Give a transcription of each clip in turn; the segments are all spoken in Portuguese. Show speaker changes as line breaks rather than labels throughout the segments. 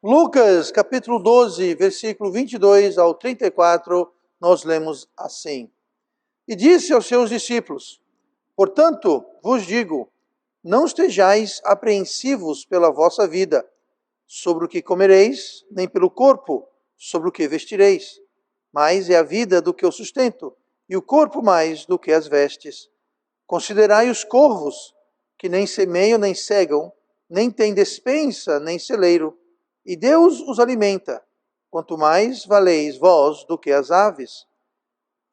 Lucas, capítulo 12, versículo 22 ao 34, nós lemos assim. E disse aos seus discípulos: Portanto, vos digo, não estejais apreensivos pela vossa vida, sobre o que comereis, nem pelo corpo, sobre o que vestireis. Mais é a vida do que o sustento, e o corpo mais do que as vestes. Considerai os corvos, que nem semeiam nem cegam, nem têm despensa nem celeiro, e Deus os alimenta. Quanto mais valeis vós do que as aves.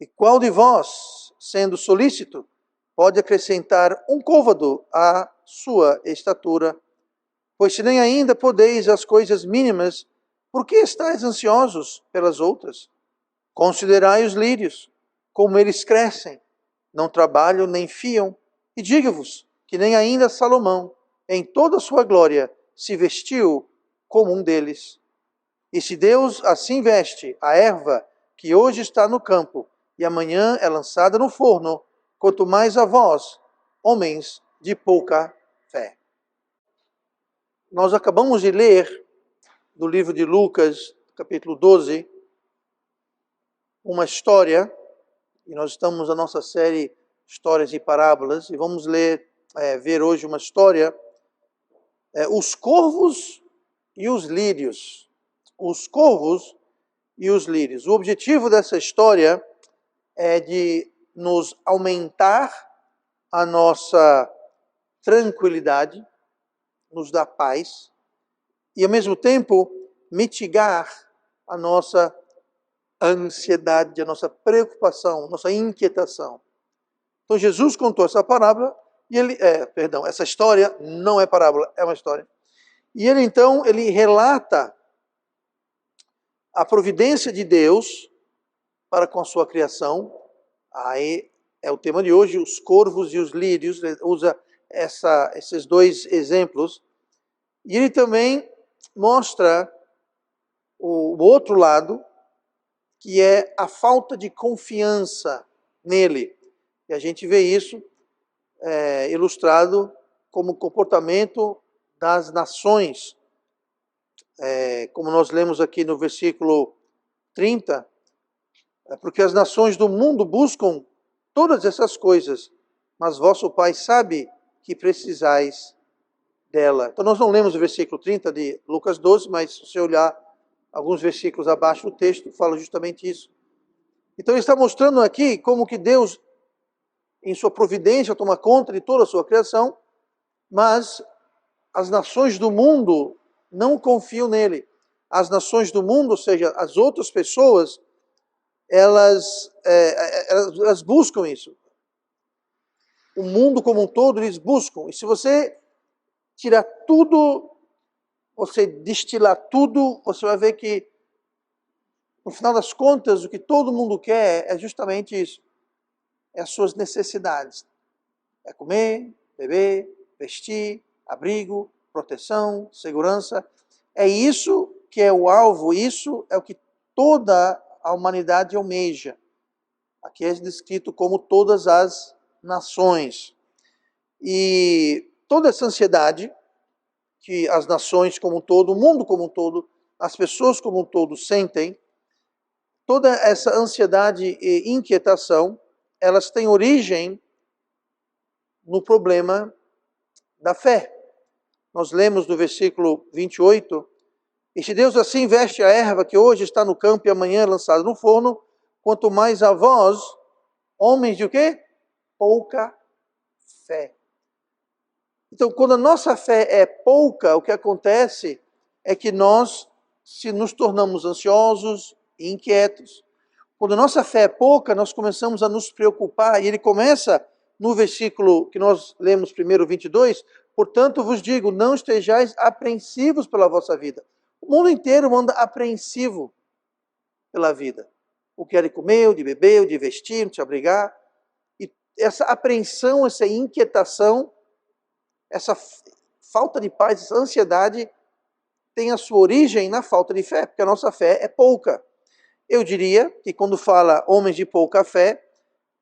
E qual de vós, sendo solícito, pode acrescentar um côvado à sua estatura? Pois se nem ainda podeis as coisas mínimas, por que estáis ansiosos pelas outras? Considerai os lírios, como eles crescem, não trabalham nem fiam, e digo-vos que nem ainda Salomão, em toda a sua glória, se vestiu como um deles. E se Deus assim veste a erva que hoje está no campo, e amanhã é lançada no forno, quanto mais a vós, homens de pouca fé. Nós acabamos de ler do livro de Lucas, capítulo 12, uma história, e nós estamos na nossa série Histórias e Parábolas, e vamos ver hoje uma história, os corvos e os lírios. Os corvos e os lírios. O objetivo dessa história é de nos aumentar a nossa tranquilidade, nos dar paz, e ao mesmo tempo mitigar a nossa ansiedade, a nossa preocupação, a nossa inquietação. Então Jesus contou essa parábola, e essa história não é parábola, é uma história. E ele relata a providência de Deus para com a sua criação. Aí é o tema de hoje, os corvos e os lírios. Ele usa esses dois exemplos. E ele também mostra o outro lado, que é a falta de confiança nele. E a gente vê isso ilustrado como comportamento das nações. Como nós lemos aqui no versículo 30, porque as nações do mundo buscam todas essas coisas, mas vosso Pai sabe que precisais dela. Então nós não lemos o versículo 30 de Lucas 12, mas se você olhar alguns versículos abaixo do texto, fala justamente isso. Então ele está mostrando aqui como que Deus, em sua providência, toma conta de toda a sua criação, mas as nações do mundo não confiam nele. As nações do mundo, ou seja, as outras pessoas, elas buscam isso. O mundo como um todo, eles buscam. E se você tirar tudo, você destilar tudo, você vai ver que, no final das contas, o que todo mundo quer é justamente isso. É as suas necessidades. É comer, beber, vestir, abrigo, proteção, segurança. É isso que é o alvo, isso é o que toda a humanidade almeja. Aqui é descrito como todas as nações. E toda essa ansiedade que as nações como um todo, o mundo como um todo, as pessoas como um todo sentem, toda essa ansiedade e inquietação, elas têm origem no problema da fé. Nós lemos no versículo 28, e se Deus assim veste a erva que hoje está no campo e amanhã é lançada no forno, quanto mais a vós, homens de o quê? Pouca fé. Então, quando a nossa fé é pouca, o que acontece é que nós nos tornamos ansiosos e inquietos. Quando a nossa fé é pouca, nós começamos a nos preocupar, e ele começa no versículo que nós lemos primeiro, 22, portanto vos digo, não estejais apreensivos pela vossa vida. O mundo inteiro anda apreensivo pela vida. O que é de comer, o de beber, o de vestir, o de se abrigar. E essa apreensão, essa inquietação, essa falta de paz, essa ansiedade tem a sua origem na falta de fé, porque a nossa fé é pouca. Eu diria que quando fala homens de pouca fé,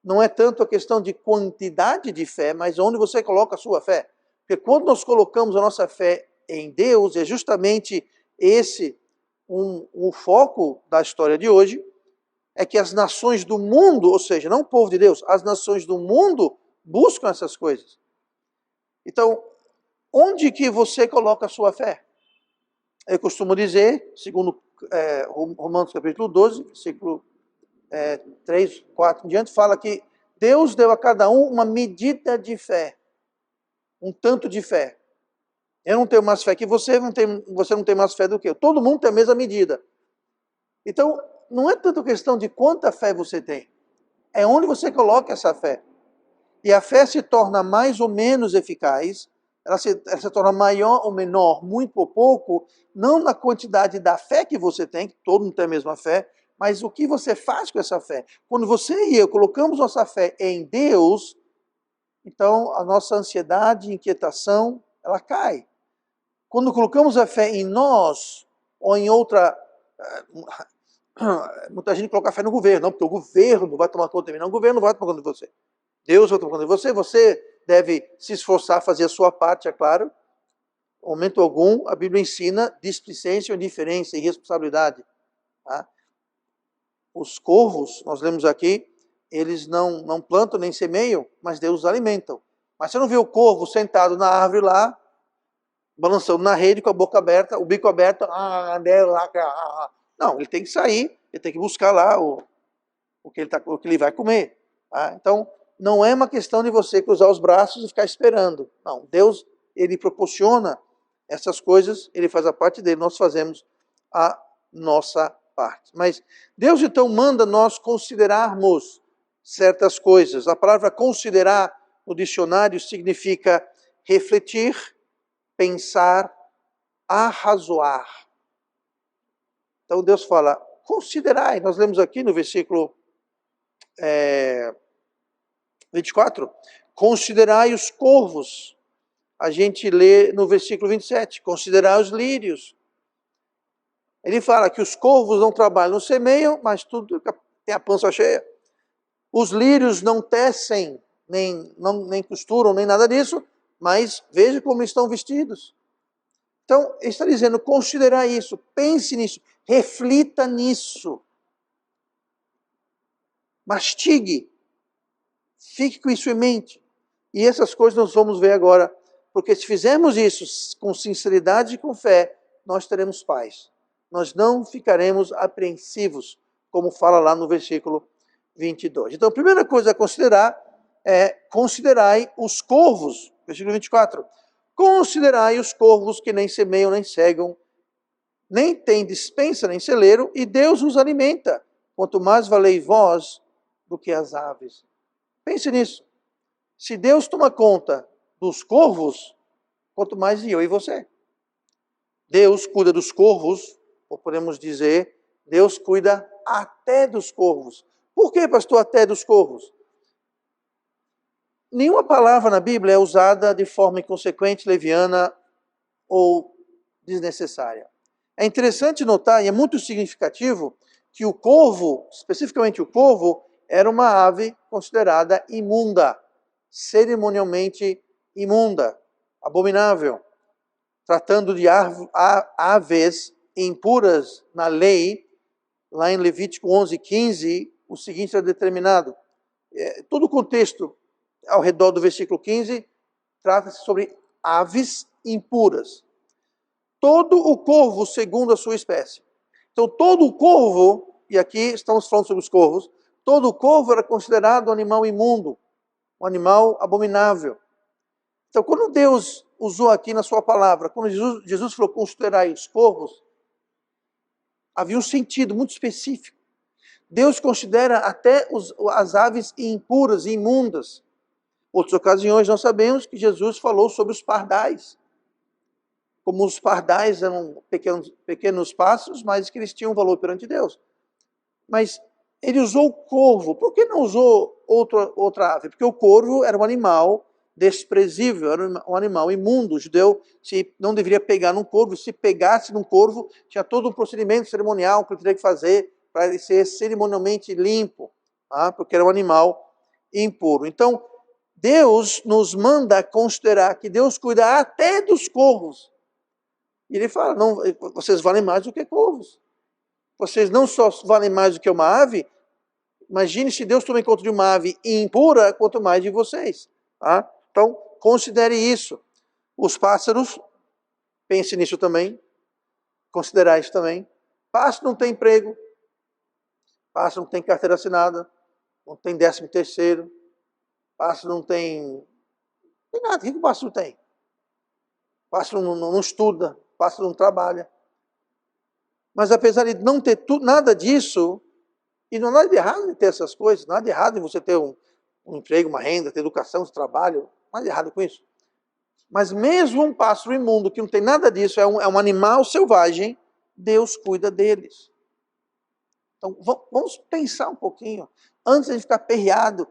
não é tanto a questão de quantidade de fé, mas onde você coloca a sua fé. Porque quando nós colocamos a nossa fé em Deus, é justamente o foco da história de hoje, é que as nações do mundo, ou seja, não o povo de Deus, as nações do mundo buscam essas coisas. Então, onde que você coloca a sua fé? Eu costumo dizer, segundo Romanos capítulo 12, versículo 3, 4 em diante, fala que Deus deu a cada um uma medida de fé, um tanto de fé. Eu não tenho mais fé que você não tem mais fé do que eu. Todo mundo tem a mesma medida. Então, não é tanto questão de quanta fé você tem, é onde você coloca essa fé. E a fé se torna mais ou menos eficaz, ela se torna maior ou menor, muito ou pouco, não na quantidade da fé que você tem, que todo mundo tem a mesma fé, mas o que você faz com essa fé. Quando você e eu colocamos nossa fé em Deus, então a nossa ansiedade, inquietação, ela cai. Quando colocamos a fé em nós, ou em outra... Muita gente coloca a fé no governo, não, porque o governo vai tomar conta de mim. Não, o governo não vai tomar conta de você. Deus vai tomar conta de você, você deve se esforçar a fazer a sua parte, é claro. Em momento algum, a Bíblia ensina displicência, indiferença e responsabilidade. Tá? Os corvos, nós lemos aqui, eles não plantam nem semeiam, mas Deus os alimentam. Mas você não vê o corvo sentado na árvore lá, balançando na rede com a boca aberta, o bico aberto, não, ele tem que sair, ele tem que buscar lá o que ele vai comer. Tá? Então, não é uma questão de você cruzar os braços e ficar esperando. Não, Deus, ele proporciona essas coisas, ele faz a parte dele, nós fazemos a nossa parte. Mas Deus então manda nós considerarmos certas coisas. A palavra considerar no dicionário significa refletir, pensar, arrazoar. Então Deus fala, considerai. Nós lemos aqui no versículo 24, considerai os corvos. A gente lê no versículo 27, considerai os lírios. Ele fala que os corvos não trabalham, não semeiam, mas tudo tem a pança cheia. Os lírios não tecem, nem costuram, nem nada disso, mas veja como estão vestidos. Então, ele está dizendo, considerar isso, pense nisso, reflita nisso. Mastigue, fique com isso em mente. E essas coisas nós vamos ver agora, porque se fizermos isso com sinceridade e com fé, nós teremos paz. Nós não ficaremos apreensivos, como fala lá no versículo 22. Então, a primeira coisa a considerar é, considerai os corvos, versículo 24. Considerai os corvos que nem semeiam, nem cegam, nem têm despensa, nem celeiro, e Deus os alimenta. Quanto mais valei vós do que as aves. Pense nisso. Se Deus toma conta dos corvos, quanto mais eu e você. Deus cuida dos corvos, ou podemos dizer, Deus cuida até dos corvos. Por que, pastor, até dos corvos? Nenhuma palavra na Bíblia é usada de forma inconsequente, leviana ou desnecessária. É interessante notar, e é muito significativo, que o corvo, especificamente o corvo, era uma ave considerada imunda, cerimonialmente imunda, abominável. Tratando de aves impuras na lei, lá em Levítico 11:15, o seguinte é determinado. Todo o contexto ao redor do versículo 15 trata-se sobre aves impuras. Todo o corvo segundo a sua espécie. Então todo o corvo, e aqui estamos falando sobre os corvos, todo o corvo era considerado um animal imundo, um animal abominável. Então quando Deus usou aqui na sua palavra, quando Jesus falou considerai os corvos, havia um sentido muito específico. Deus considera até as aves impuras e imundas. Outras ocasiões nós sabemos que Jesus falou sobre os pardais. Como os pardais eram pequenos pássaros, mas que eles tinham valor perante Deus. Mas ele usou o corvo. Por que não usou outra ave? Porque o corvo era um animal desprezível, era um animal imundo. O judeu não deveria pegar num corvo. Se pegasse num corvo, tinha todo um procedimento cerimonial que ele teria que fazer para ele ser cerimonialmente limpo, tá? Porque era um animal impuro. Então, Deus nos manda considerar que Deus cuida até dos corvos. E ele fala, não, vocês valem mais do que corvos. Vocês não só valem mais do que uma ave, imagine se Deus toma conta de uma ave impura, quanto mais de vocês. Tá? Então, considere isso. Os pássaros, pense nisso também. Considerar isso também. Pássaro não tem emprego. Pássaro não tem carteira assinada. Não tem 13º. Pássaro não tem nada. O que o pássaro tem? Pássaro não estuda. Pássaro não trabalha. Mas apesar de não ter nada disso, e não há nada de errado em ter essas coisas, nada de errado em você ter um emprego, uma renda, ter educação, ter trabalho, nada de errado com isso. Mas mesmo um pássaro imundo que não tem nada disso, é um animal selvagem, Deus cuida deles. Então vamos pensar um pouquinho, antes de ficar aperreado,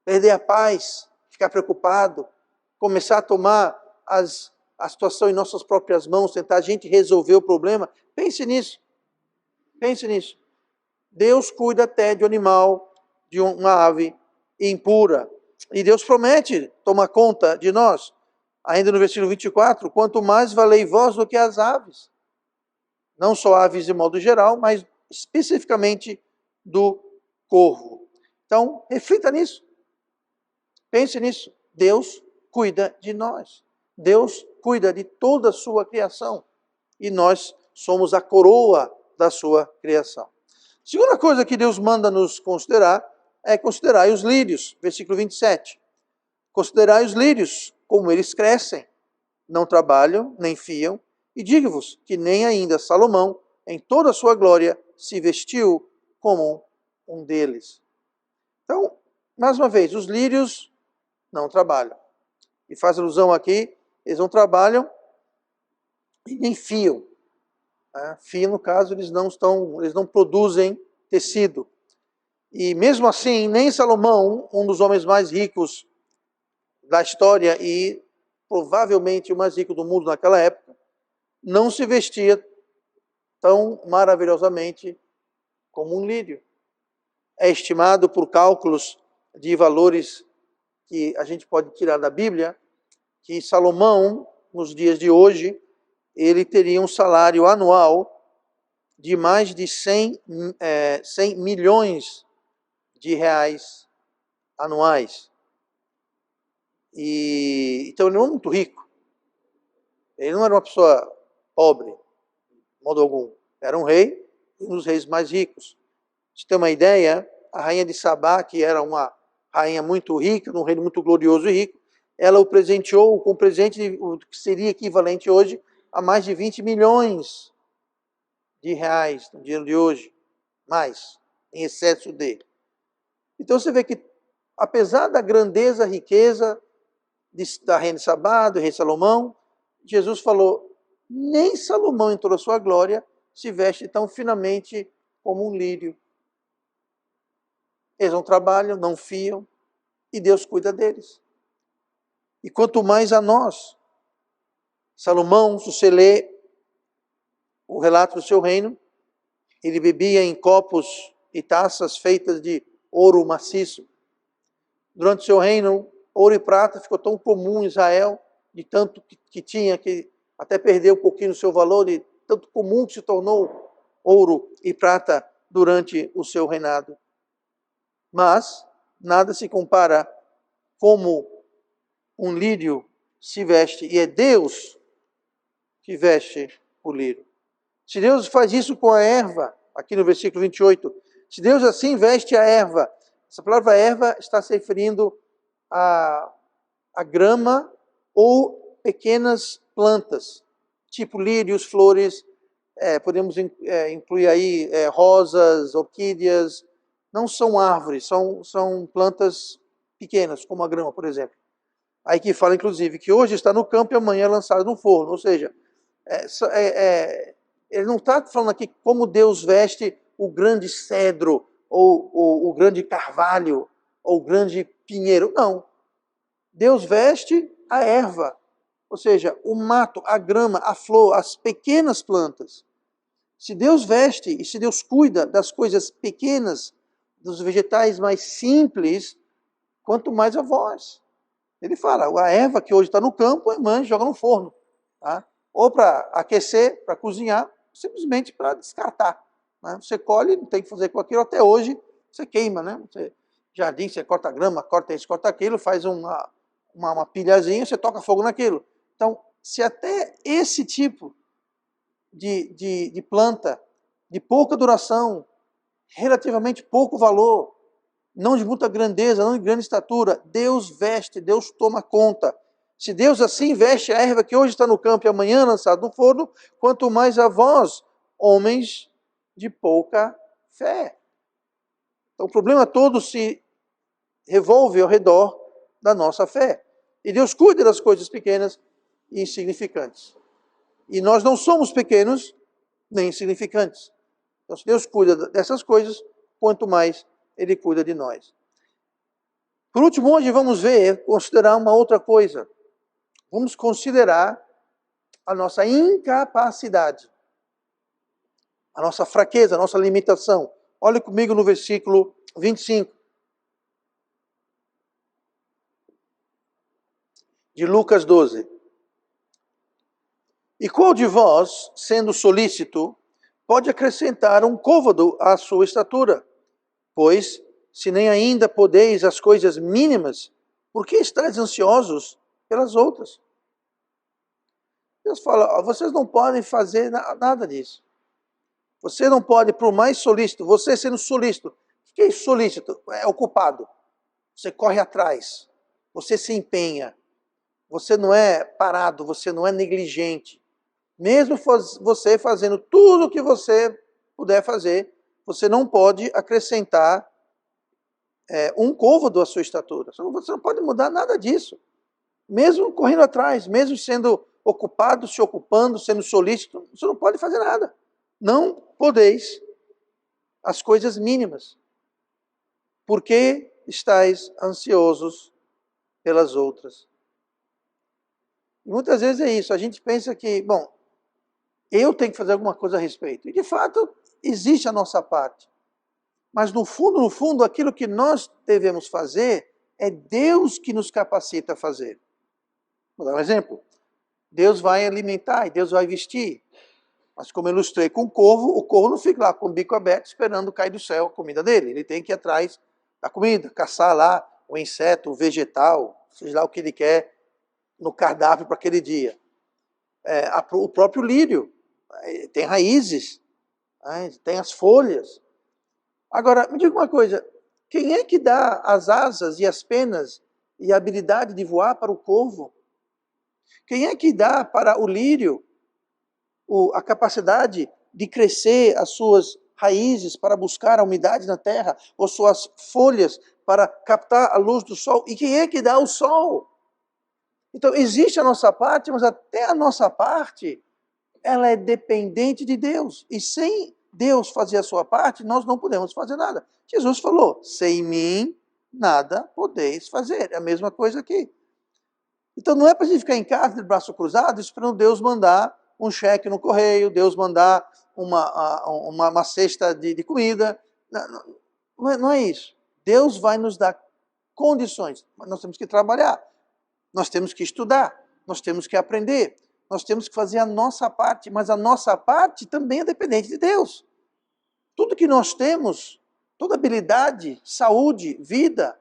perder a paz, ficar preocupado, começar a tomar a situação em nossas próprias mãos, tentar a gente resolver o problema. Pense nisso. Pense nisso. Deus cuida até de um animal, de uma ave impura. E Deus promete tomar conta de nós. Ainda no versículo 24, quanto mais valei vós do que as aves. Não só aves de modo geral, mas especificamente do corvo. Então, reflita nisso. Pense nisso. Deus cuida de nós. Deus cuida de toda a sua criação. E nós somos a coroa da sua criação. Segunda coisa que Deus manda nos considerar é considerar os lírios. Versículo 27. Considerai os lírios, como eles crescem, não trabalham, nem fiam, e digo-vos que nem ainda Salomão, em toda a sua glória, se vestiu como um deles. Então, mais uma vez, os lírios não trabalham. E faz alusão aqui, eles não trabalham e nem fiam. Fiam, no caso, eles não produzem tecido. E mesmo assim, nem Salomão, um dos homens mais ricos da história e provavelmente o mais rico do mundo naquela época, não se vestia tão maravilhosamente como um lírio. É estimado por cálculos de valores que a gente pode tirar da Bíblia, que Salomão, nos dias de hoje, ele teria um salário anual de mais de 100 milhões de reais anuais. Então ele não é muito rico. Ele não era uma pessoa pobre, de modo algum. Era um rei, e um dos reis mais ricos. Pra você ter uma ideia, a rainha de Sabá, que era uma rainha muito rica, um reino muito glorioso e rico, ela o presenteou com um presente que seria equivalente hoje a mais de 20 milhões de reais no dia de hoje, mais, em excesso de. Então você vê que, apesar da grandeza, riqueza da rainha de Sabá, do rei Salomão, Jesus falou, nem Salomão em toda a sua glória se veste tão finamente como um lírio. Eles não trabalham, não fiam, e Deus cuida deles. E quanto mais a nós. Salomão, se você lê o relato do seu reino, ele bebia em copos e taças feitas de ouro maciço. Durante o seu reino, ouro e prata ficou tão comum em Israel, de tanto que tinha, que até perdeu um pouquinho do seu valor, de tanto comum que se tornou ouro e prata durante o seu reinado. Mas nada se compara como um lírio se veste, e é Deus que veste o lírio. Se Deus faz isso com a erva, aqui no versículo 28, se Deus assim veste a erva, essa palavra erva está se referindo a grama ou pequenas plantas, tipo lírios, flores, podemos incluir aí rosas, orquídeas, não são árvores, são plantas pequenas, como a grama, por exemplo. Aí que fala, inclusive, que hoje está no campo e amanhã é lançado no forno. Ou seja, ele não está falando aqui como Deus veste o grande cedro, ou o grande carvalho, ou o grande pinheiro. Não. Deus veste a erva. Ou seja, o mato, a grama, a flor, as pequenas plantas. Se Deus veste e se Deus cuida das coisas pequenas, dos vegetais mais simples, quanto mais a vós. Ele fala, a erva que hoje está no campo, amanhã joga no forno. Tá? ou para aquecer, para cozinhar, simplesmente para descartar. Né? Você colhe, não tem que fazer com aquilo, até hoje você queima, né? Você, jardim, você corta grama, corta isso, corta aquilo, faz uma pilhazinha, você toca fogo naquilo. Então, se até esse tipo de planta, de pouca duração, relativamente pouco valor, não de muita grandeza, não de grande estatura, Deus veste, Deus toma conta. Se Deus assim veste a erva que hoje está no campo e amanhã lançada no forno, quanto mais a vós, homens de pouca fé. Então o problema todo se revolve ao redor da nossa fé. E Deus cuida das coisas pequenas e insignificantes. E nós não somos pequenos nem insignificantes. Então se Deus cuida dessas coisas, quanto mais Ele cuida de nós. Por último, hoje vamos considerar uma outra coisa. Vamos considerar a nossa incapacidade, a nossa fraqueza, a nossa limitação. Olhe comigo no versículo 25. De Lucas 12. E qual de vós, sendo solícito, pode acrescentar um côvado à sua estatura? Pois, se nem ainda podeis as coisas mínimas, por que estáis ansiosos pelas outras? Deus fala, vocês não podem fazer nada disso. Você não pode, por mais solícito, você sendo solícito. O que é solícito? É ocupado. Você corre atrás. Você se empenha. Você não é parado, você não é negligente. Mesmo você fazendo tudo o que você puder fazer, você não pode acrescentar um côvado à sua estatura. Você não pode mudar nada disso. Mesmo correndo atrás, mesmo sendo ocupado, se ocupando, sendo solícito, você não pode fazer nada. Não podeis as coisas mínimas. Por que estáis ansiosos pelas outras? E muitas vezes é isso, a gente pensa que, bom, eu tenho que fazer alguma coisa a respeito. E de fato, existe a nossa parte. Mas no fundo, aquilo que nós devemos fazer é Deus que nos capacita a fazer. Vou dar um exemplo. Deus vai alimentar e Deus vai vestir. Mas como eu ilustrei com o corvo não fica lá com o bico aberto esperando cair do céu a comida dele. Ele tem que ir atrás da comida, caçar lá o inseto, o vegetal, seja lá o que ele quer no cardápio para aquele dia. O próprio lírio tem raízes, tem as folhas. Agora, me diga uma coisa, quem é que dá as asas e as penas e a habilidade de voar para o corvo? Quem é que dá para o lírio a capacidade de crescer as suas raízes para buscar a umidade na terra, ou suas folhas para captar a luz do sol? E quem é que dá o sol? Então, existe a nossa parte, mas até a nossa parte, ela é dependente de Deus. E sem Deus fazer a sua parte, nós não podemos fazer nada. Jesus falou, sem mim, nada podeis fazer. É a mesma coisa aqui. Então, não é para a gente ficar em casa de braço cruzado, esperando Deus mandar um cheque no correio, Deus mandar uma cesta de comida. Não é isso. Deus vai nos dar condições, mas nós temos que trabalhar. Nós temos que estudar, nós temos que aprender, nós temos que fazer a nossa parte, mas a nossa parte também é dependente de Deus. Tudo que nós temos, toda habilidade, saúde, vida,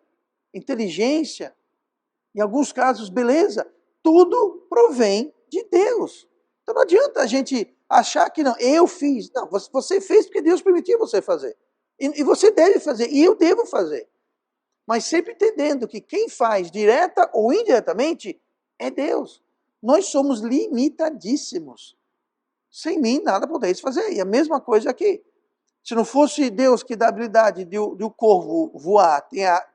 inteligência, em alguns casos, beleza, tudo provém de Deus. Então não adianta a gente achar que não, eu fiz. Não, você fez porque Deus permitiu você fazer. E você deve fazer, e eu devo fazer. Mas sempre entendendo que quem faz, direta ou indiretamente, é Deus. Nós somos limitadíssimos. Sem mim, nada podeis fazer. E a mesma coisa aqui. Se não fosse Deus que dá a habilidade de o corvo voar,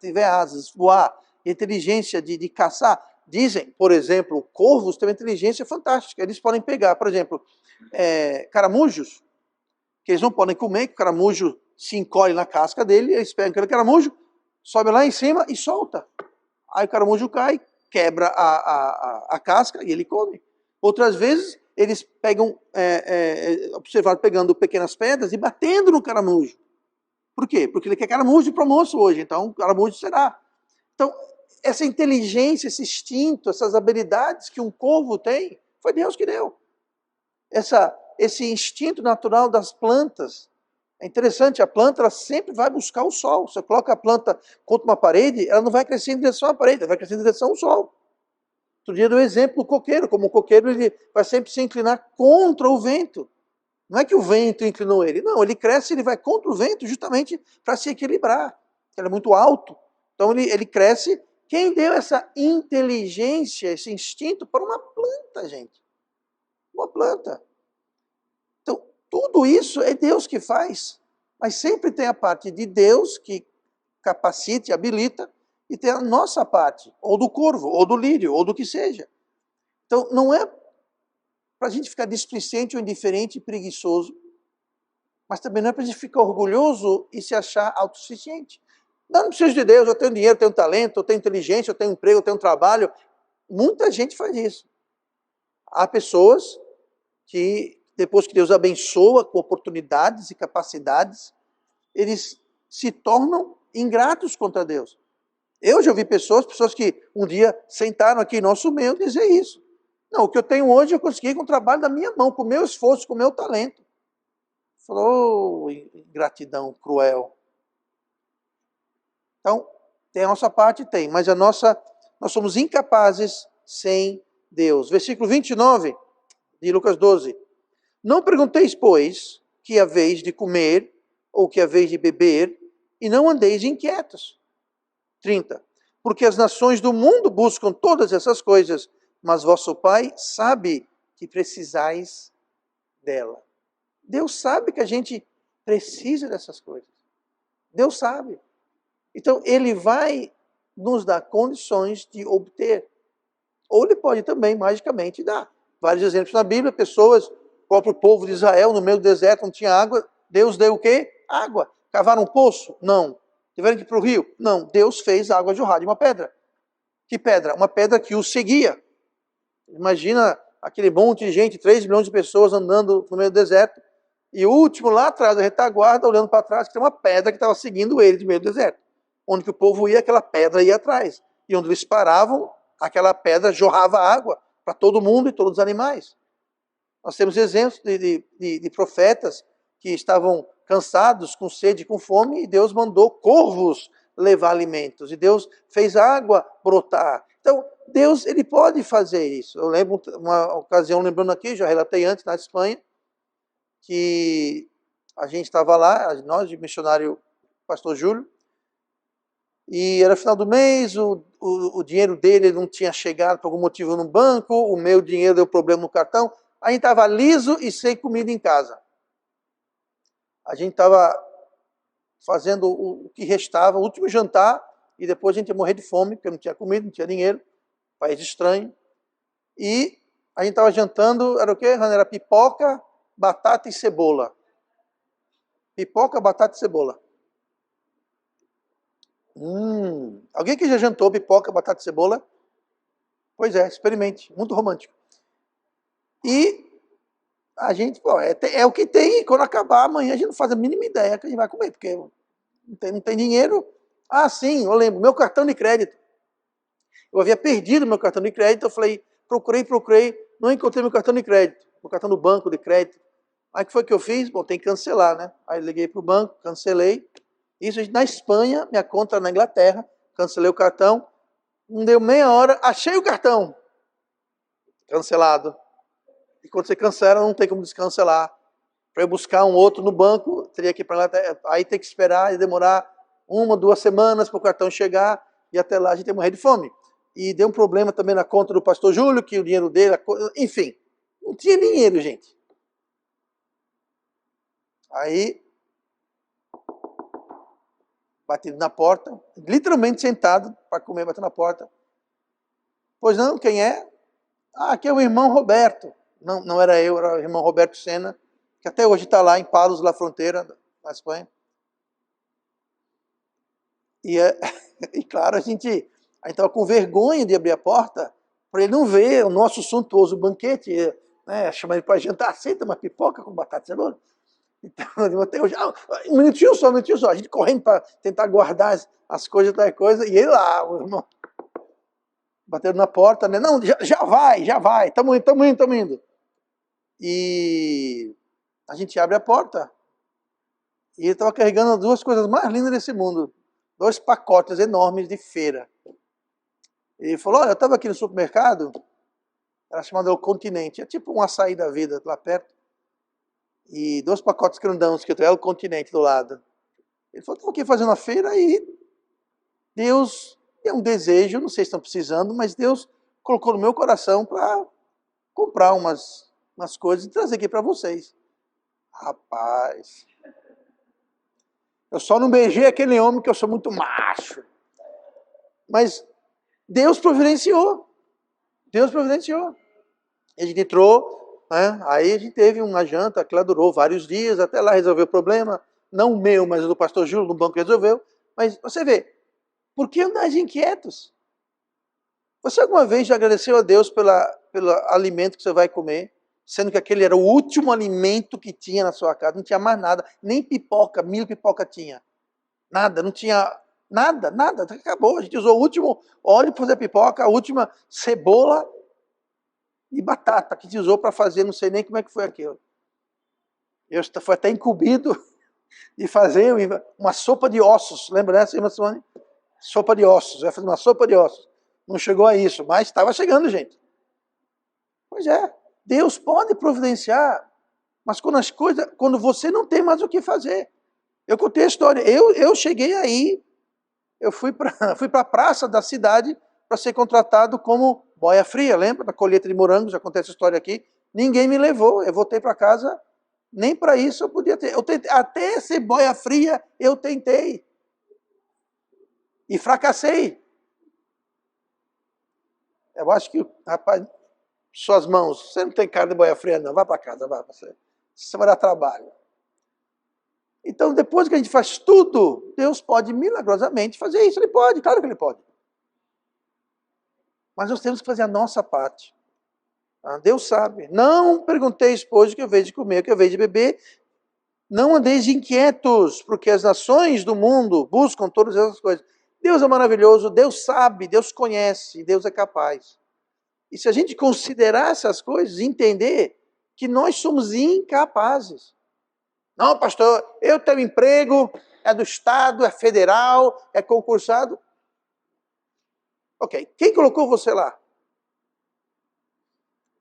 tiver asas, voar, inteligência de caçar, dizem, por exemplo, corvos têm uma inteligência fantástica. Eles podem pegar, por exemplo, caramujos, que eles não podem comer, que o caramujo se encolhe na casca dele, eles pegam aquele caramujo, sobe lá em cima e solta. Aí o caramujo cai, quebra a casca e ele come. Outras vezes, eles pegam, observado pegando pequenas pedras e batendo no caramujo. Por quê? Porque ele quer caramujo para o almoço hoje, então o caramujo será. Então, essa inteligência, esse instinto, essas habilidades que um corvo tem, foi Deus que deu. esse instinto natural das plantas. É interessante, a planta ela sempre vai buscar o sol. Você coloca a planta contra uma parede, ela não vai crescer em direção à parede, ela vai crescer em direção ao sol. Outro dia eu dei o exemplo do coqueiro, como o coqueiro ele vai sempre se inclinar contra o vento. Não é que o vento inclinou ele, não, ele cresce, ele vai contra o vento justamente para se equilibrar. Ele é muito alto, então ele cresce. Quem deu essa inteligência, esse instinto para uma planta, gente? Uma planta. Então, tudo isso é Deus que faz, mas sempre tem a parte de Deus que capacita e habilita, e tem a nossa parte, ou do corvo, ou do lírio, ou do que seja. Então, não é para a gente ficar displicente ou indiferente e preguiçoso, mas também não é para a gente ficar orgulhoso e se achar autossuficiente. Não preciso de Deus, eu tenho dinheiro, eu tenho talento, eu tenho inteligência, eu tenho emprego, eu tenho trabalho. Muita gente faz isso. Há pessoas que, depois que Deus abençoa com oportunidades e capacidades, eles se tornam ingratos contra Deus. Eu já vi pessoas que um dia sentaram aqui em nosso meio dizer isso. Não, o que eu tenho hoje eu consegui com o trabalho da minha mão, com o meu esforço, com o meu talento. Falou, oh, ingratidão cruel. Então, tem a nossa parte? Tem, mas nós somos incapazes sem Deus. Versículo 29 de Lucas 12. Não pergunteis, pois, que haveis de comer ou que haveis de beber, e não andeis inquietos. 30. Porque as nações do mundo buscam todas essas coisas, mas vosso Pai sabe que precisais dela. Deus sabe que a gente precisa dessas coisas. Deus sabe. Então, Ele vai nos dar condições de obter. Ou Ele pode também, magicamente, dar. Vários exemplos na Bíblia, pessoas, o próprio povo de Israel, no meio do deserto, não tinha água. Deus deu o quê? Água. Cavaram um poço? Não. Tiveram que ir para o rio? Não. Deus fez a água jorrar de uma pedra. Que pedra? Uma pedra que o seguia. Imagina aquele monte de gente, 3 milhões de pessoas andando no meio do deserto, e o último lá atrás, da retaguarda, olhando para trás, que tem uma pedra que estava seguindo ele de meio do deserto. Onde que o povo ia, aquela pedra ia atrás. E onde eles paravam, aquela pedra jorrava água para todo mundo e todos os animais. Nós temos exemplos de profetas que estavam cansados, com sede, com fome, e Deus mandou corvos levar alimentos, e Deus fez a água brotar. Então, Deus, ele pode fazer isso. Eu lembro uma ocasião, lembrando aqui, já relatei antes, na Espanha, que a gente estava lá, nós de missionário pastor Júlio, e era final do mês, o dinheiro dele não tinha chegado por algum motivo no banco, o meu dinheiro deu problema no cartão, a gente estava liso e sem comida em casa. A gente estava fazendo o que restava, o último jantar, e depois a gente ia morrer de fome, porque não tinha comida, não tinha dinheiro, país estranho. E a gente estava jantando, era o quê? Era pipoca, batata e cebola. Pipoca, batata e cebola. Alguém que já jantou pipoca, batata e cebola? Pois é, experimente, muito romântico. E a gente, pô, é o que tem, e quando acabar amanhã a gente não faz a mínima ideia que a gente vai comer, porque não tem dinheiro. Ah, sim, eu lembro, meu cartão de crédito. Eu havia perdido meu cartão de crédito, eu falei, procurei, não encontrei meu cartão de crédito, meu cartão do banco de crédito. Aí o que foi que eu fiz? Bom, tem que cancelar, né? Aí liguei para o banco, cancelei. Isso na Espanha, minha conta na Inglaterra, cancelei o cartão. Não deu meia hora, achei o cartão. Cancelado. E quando você cancela, não tem como descancelar. Para eu buscar um outro no banco, teria que ir para lá, aí tem que esperar e demorar 1, 2 semanas para o cartão chegar, e até lá a gente ia morrer de fome. E deu um problema também na conta do pastor Júlio, que o dinheiro dele, enfim, não tinha dinheiro, gente. Aí, batido na porta, literalmente sentado para comer, batendo na porta. Pois não, quem é? Ah, aqui é o irmão Roberto. Não era eu, era o irmão Roberto Sena, que até hoje está lá em Palos, La Fronteira, na Espanha. E, e claro, a gente estava com vergonha de abrir a porta para ele não ver o nosso suntuoso banquete, né, chamar ele para jantar, aceita uma pipoca com batata e cebola. Então, até hoje, um minutinho só, a gente correndo para tentar guardar as coisas da coisa, e ele lá, o irmão, batendo na porta, né, não, já vai, estamos indo. e a gente abre a porta. E ele estava carregando duas coisas mais lindas desse mundo. 2 pacotes enormes de feira. Ele falou, olha, eu estava aqui no supermercado, era chamado O Continente, é tipo um açaí da vida lá perto. E 2 pacotes grandões que eu tenho, é O Continente do lado. Ele falou, estou aqui fazendo a feira e Deus tem um desejo, não sei se estão precisando, mas Deus colocou no meu coração para comprar umas coisas e trazer aqui para vocês. Rapaz, eu só não beijei aquele homem que eu sou muito macho. Mas Deus providenciou. Deus providenciou. A gente entrou, né? Aí a gente teve uma janta que lá durou vários dias, até lá resolveu o problema. Não o meu, mas o do pastor Júlio, no banco resolveu. Mas você vê, por que andar inquietos? Você alguma vez já agradeceu a Deus pelo alimento que você vai comer, sendo que aquele era o último alimento que tinha na sua casa, não tinha mais nada, nem pipoca, milho pipoca tinha. Nada, não tinha nada, acabou. A gente usou o último óleo para fazer pipoca, a última cebola e batata que a gente usou para fazer, não sei nem como é que foi aquilo. Eu fui até incumbido de fazer uma sopa de ossos, lembra dessa, irmã Simone? Sopa de ossos, eu ia fazer uma sopa de ossos. Não chegou a isso, mas estava chegando, gente. Pois é, Deus pode providenciar, mas quando você não tem mais o que fazer. Eu contei a história, eu cheguei aí, eu fui para a praça da cidade para ser contratado como boia fria, lembra? Da colheita de morangos, já contei essa história aqui. Ninguém me levou, eu voltei para casa, nem para isso eu podia ter. Eu tentei, até ser boia fria, eu tentei. E fracassei. Eu acho que, rapaz, suas mãos, você não tem cara de boia fria não, vai para casa, vai, você vai dar trabalho. Então, depois que a gente faz tudo, Deus pode milagrosamente fazer isso. Ele pode, claro que ele pode. Mas nós temos que fazer a nossa parte. Deus sabe. Não pergunteis, pois, o que eu vejo de comer, o que eu vejo de beber. Não andeis inquietos, porque as nações do mundo buscam todas essas coisas. Deus é maravilhoso, Deus sabe, Deus conhece, Deus é capaz. E se a gente considerar essas coisas, entender que nós somos incapazes. Não, pastor, eu tenho emprego, é do Estado, é federal, é concursado. Ok, quem colocou você lá?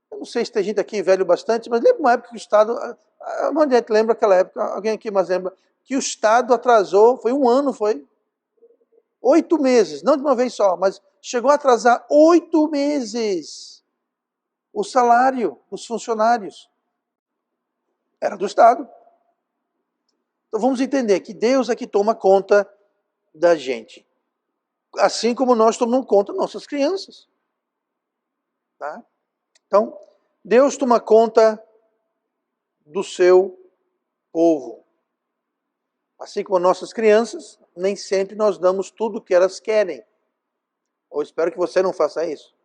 Eu não sei se tem gente aqui velho bastante, mas lembra uma época que o Estado... A gente lembra aquela época, alguém aqui mais lembra, que o Estado atrasou, foi 1 ano, foi? 8 meses, não de uma vez só, mas chegou a atrasar 8 meses o salário dos funcionários. Era do Estado. Então vamos entender que Deus é que toma conta da gente. Assim como nós tomamos conta das nossas crianças. Tá? Então, Deus toma conta do seu povo. Assim como nossas crianças, nem sempre nós damos tudo o que elas querem. Eu espero que você não faça isso.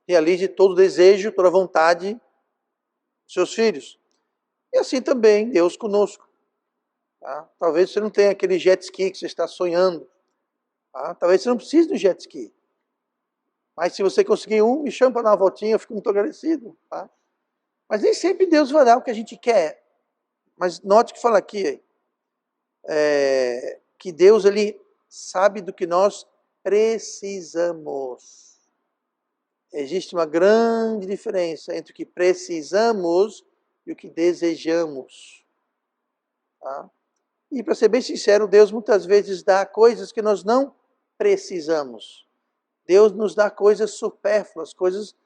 Realize todo o desejo, toda a vontade dos seus filhos. E assim também Deus conosco. Tá? Talvez você não tenha aquele jet ski que você está sonhando. Tá? Talvez você não precise do jet ski. Mas se você conseguir um, me chama para dar uma voltinha, eu fico muito agradecido. Tá? Mas nem sempre Deus vai dar o que a gente quer. Mas note que fala aqui, que Deus ele sabe do que nós precisamos. Existe uma grande diferença entre o que precisamos e o que desejamos. Tá? E para ser bem sincero, Deus muitas vezes dá coisas que nós não precisamos. Deus nos dá coisas supérfluas, coisas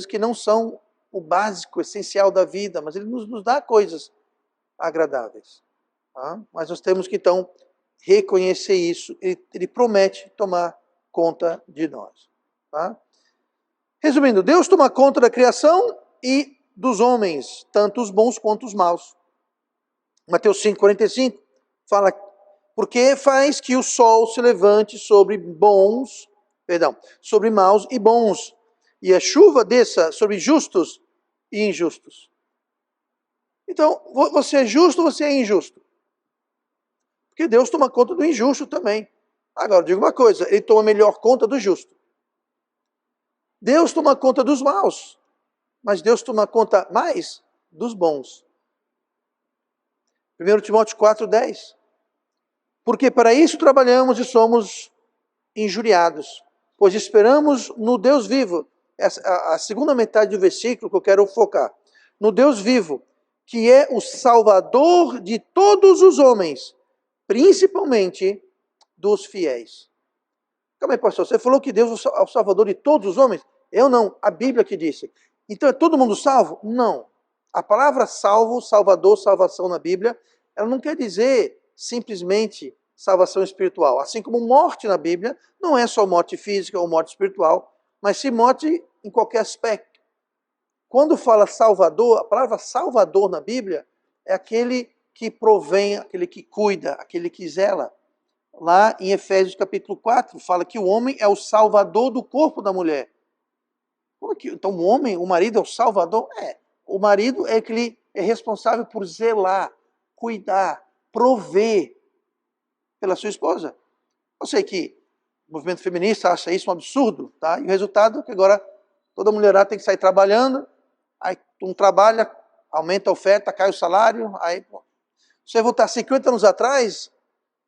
que não são o básico, o essencial da vida, mas Ele nos dá coisas agradáveis. Tá? Mas nós temos que então reconhecer isso. Ele promete tomar conta de nós. Tá? Resumindo, Deus toma conta da criação e dos homens, tanto os bons quanto os maus. Mateus 5,45 fala, porque faz que o sol se levante sobre maus e bons, e a chuva desça sobre justos e injustos. Então, você é justo ou você é injusto? Porque Deus toma conta do injusto também. Agora, digo uma coisa, Ele toma melhor conta do justo. Deus toma conta dos maus. mas Deus toma conta mais dos bons. 1 Timóteo 4,10. Porque para isso trabalhamos e somos injuriados, pois esperamos no Deus vivo. Essa, a segunda metade do versículo que eu quero focar. No Deus vivo, que é o Salvador de todos os homens, principalmente dos fiéis. Calma aí, pastor, você falou que Deus é o Salvador de todos os homens? Eu não, a Bíblia que disse. Então é todo mundo salvo? Não. A palavra salvo, salvador, salvação na Bíblia, ela não quer dizer simplesmente salvação espiritual. Assim como morte na Bíblia, não é só morte física ou morte espiritual, mas sim morte em qualquer aspecto. Quando fala salvador, a palavra salvador na Bíblia é aquele que provém, aquele que cuida, aquele que zela. Lá em Efésios capítulo 4, fala que o homem é o salvador do corpo da mulher. Então o homem, o marido é o salvador? É. O marido é aquele é responsável por zelar, cuidar, prover pela sua esposa. Eu sei que o movimento feminista acha isso um absurdo, tá? E o resultado é que agora toda mulherada tem que sair trabalhando, aí um trabalha, aumenta a oferta, cai o salário, aí se você voltar 50 anos atrás,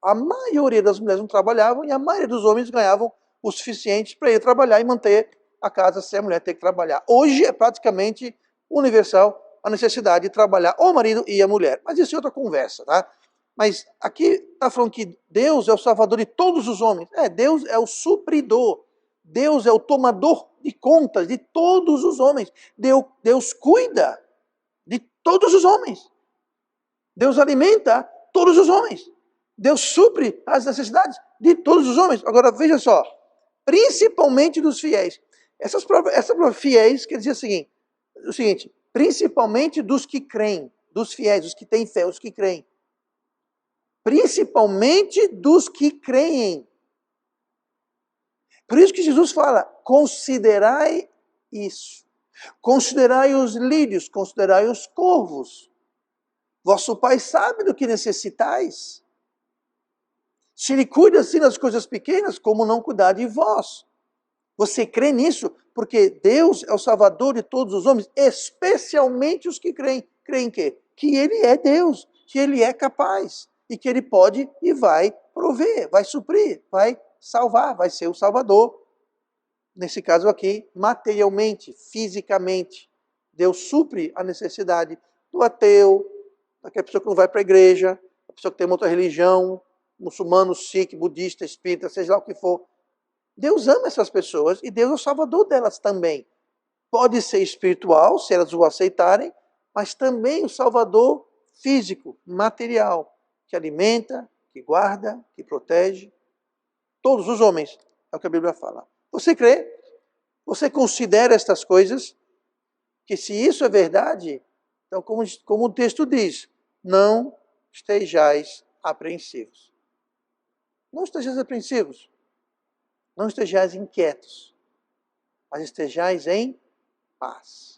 a maioria das mulheres não trabalhavam e a maioria dos homens ganhavam o suficiente para ir trabalhar e manter a casa sem a mulher ter que trabalhar. Hoje é praticamente universal a necessidade de trabalhar o marido e a mulher. Mas isso é outra conversa, tá? Mas aqui está falando que Deus é o salvador de todos os homens. Deus é o supridor. Deus é o tomador de contas de todos os homens. Deus cuida de todos os homens. Deus alimenta todos os homens. Deus supre as necessidades de todos os homens. Agora veja só, principalmente dos fiéis. Essa palavra fiéis quer dizer o seguinte, principalmente dos que creem, dos fiéis, os que têm fé, os que creem. Principalmente dos que creem. Por isso que Jesus fala, considerai isso. Considerai os lírios, considerai os corvos. Vosso Pai sabe do que necessitais. Se Ele cuida assim das coisas pequenas, como não cuidar de vós? Você crê nisso? Porque Deus é o Salvador de todos os homens, especialmente os que creem. Creem em quê? Que Ele é Deus, que Ele é capaz, e que Ele pode e vai prover, vai suprir, vai salvar, vai ser o Salvador. Nesse caso aqui, materialmente, fisicamente. Deus supre a necessidade do ateu, daquela pessoa que não vai para a igreja, a pessoa que tem uma outra religião, muçulmano, sikh, budista, espírita, seja lá o que for. Deus ama essas pessoas e Deus é o salvador delas também. Pode ser espiritual, se elas o aceitarem, mas também o salvador físico, material, que alimenta, que guarda, que protege. Todos os homens, é o que a Bíblia fala. Você crê? Você considera estas coisas? Que se isso é verdade, então como o texto diz, não estejais apreensivos. Não estejais apreensivos. Não estejais inquietos. Mas estejais em paz.